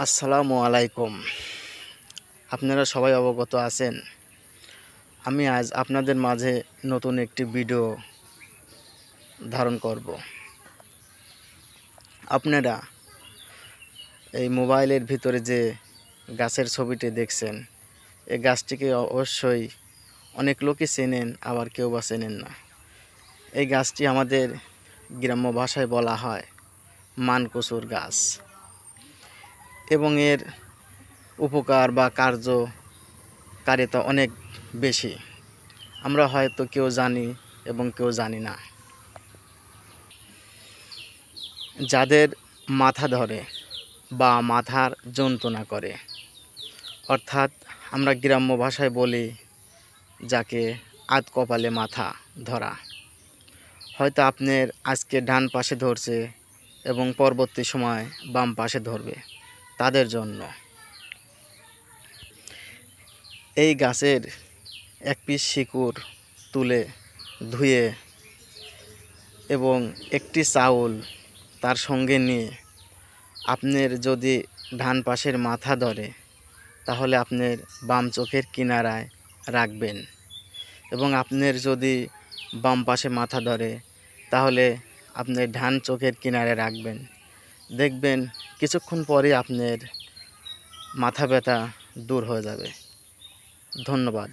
আসসালামু আলাইকুম। আপনারা সবাই অবগত আছেন। আমি আজ আপনাদের মাঝে নতুন একটি ভিডিও ধারণ করব। আপনারা এই মোবাইলের ভিতরে যে গাছের ছবিটি দেখছেন, এই গাছটিকে অবশ্যই অনেক লোকই চেনেন, আবার কেউ বা চেনেন না। এই গাছটি আমাদের গ্রাম্য ভাষায় বলা হয় মানকচুর গাছ এবং এর উপকার বা কার্যকারিতা অনেক বেশি। আমরা হয়তো কেউ জানি এবং কেউ জানি না। যাদের মাথা ধরে বা মাথার যন্ত্রণা করে, অর্থাৎ আমরা গ্রাম্য ভাষায় বলি যাকে আধ কপালে মাথা ধরা, হয়তো আপনার আজকে ডান পাশে ধরছে এবং পরবর্তী সময় বাম পাশে ধরবে, তাদের জন্য এই গাছের এক পিস শিকড় তুলে ধুয়ে এবং একটি চাউল তার সঙ্গে নিয়ে আপনার যদি ডান পাশের মাথা ধরে, তাহলে আপনার বাম চোখের কিনারায় রাখবেন এবং আপনার যদি বাম পাশে মাথা ধরে, তাহলে আপনার ডান চোখের কিনারে রাখবেন। দেখবেন কিছুক্ষণ পরে আপনার মাথা ব্যথা দূর হয়ে যাবে। ধন্যবাদ।